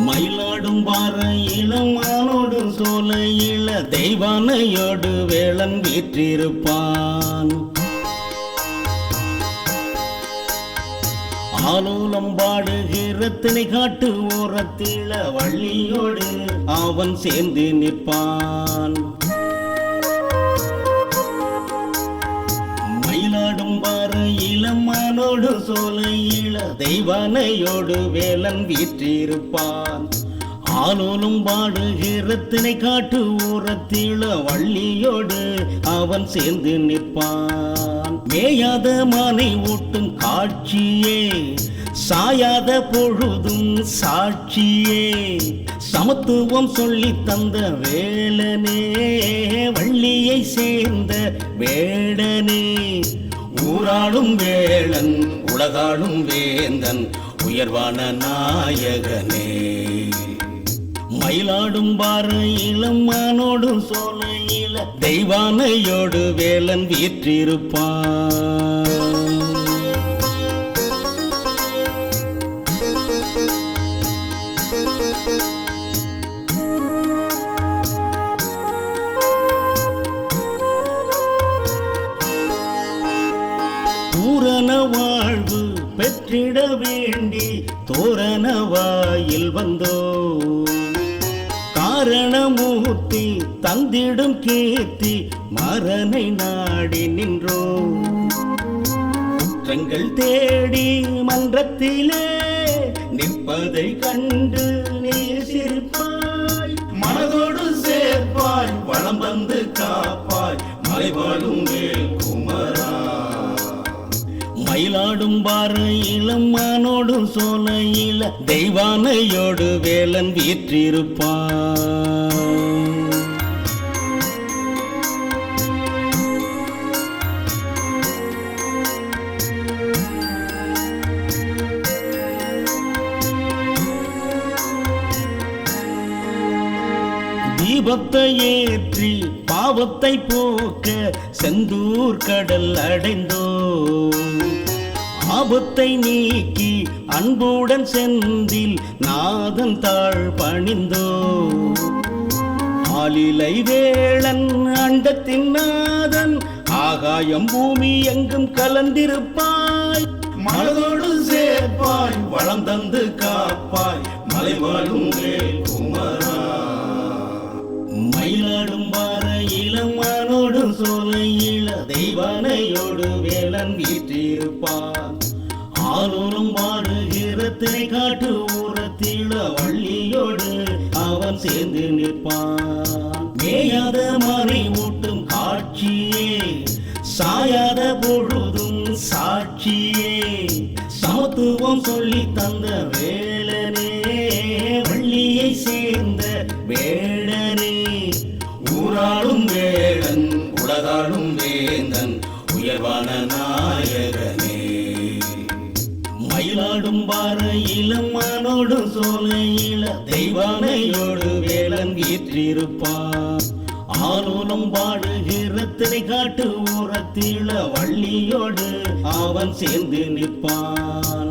மயிலாடும் பாற இளமானோடு சோலையில தெய்வானையோடு வேளன் வீற்றிருப்பான். ஆலோலம் பாடுகிற திணை காட்டு ஓரத்தில வள்ளியோடு அவன் சேர்ந்து நிற்பான். மயிலாடும் பாற இளமானோடு சோலையில தெய்வானையோடு வேளன் வீற்றிருப்பான். ஆலோலும் பாடுகிற திணை காட்டு ஓரத்தில வள்ளியோடு அவன் சேர்ந்து நிற்பான். மேயாத மானை ஊட்டும் காட்சியே, சாயாத பொழுதும் சாட்சியே, சமத்துவம் சொல்லி தந்த வேளனே, வள்ளியை சேர்ந்த வேடனே, ஊராளும் வேளன் உலகாளும் வேந்தன் உயர்வான நாயகனே. மயிலாடும் பாற இளமானோடு சோலையில தெய்வானையோடு வேளன் வீற்றிருப்பான். பூரண வாழ்வு பெற்றிட வேண்டி தோரண வாயில் வந்தோ, காரணமூர்த்தி தந்திடும் கீர்த்தி மரணை நாடி நின்றோ. குற்றங்கள் தேடி மன்றத்திலே நிற்பதை கண்டு நீ சிரிப்பாய், மனதோடு சேர்ப்பாய், வளம் வந்து காப்பாய், மலைவாழும் வேல் குமரா. மயிலாடும் பாற இளமானோடு சோலையில தெய்வானையோடு வேளன் வீற்றிருப்பான். தீபத்தை ஏற்றி பாவத்தை போக்க செந்தூர் கடல் அடைந்தோ, ஆபத்தை நீக்கி அன்புடன் செந்தில் நாதன் தாழ் பணிந்தோ. ஆலிலை வேளன் அண்டத்தின் நாதன் ஆகாயம் பூமி எங்கும் கலந்திருப்பாய், மனதோடு சேர்ப்பாய், வளம் தந்து காப்பாய், மலைவாழும் வேல் குமரா. மயிலாடும் பாற இளமானோடு சோலையில தெய்வானையோடு வேளன் வீற்றிருப்பான். ஆலோலும் பாடுகிற திணை காட்டு ஊரத்தில வள்ளியோடு அவன் சேர்ந்து நிற்பான். மேயாத மானை ஊட்டும் காட்சியே, சாயாத பொழுதும் சாட்சியே, சமத்துவம் சொல்லி தந்த வேளனே, வள்ளியை சேர்ந்த வேடனே, ஊராளும் வேடன் உலகாளும் வேந்தன் உயர்வான நாயகனே. மயிலாடும் பாற இளமானோடு சோலையில தெய்வானையோடு வேளன் வீற்றிருப்பான். ஆலோலம் பாடுகிற திணை காட்டு ஓரத்தில வள்ளியோடு அவன் சேர்ந்து நிற்பான்.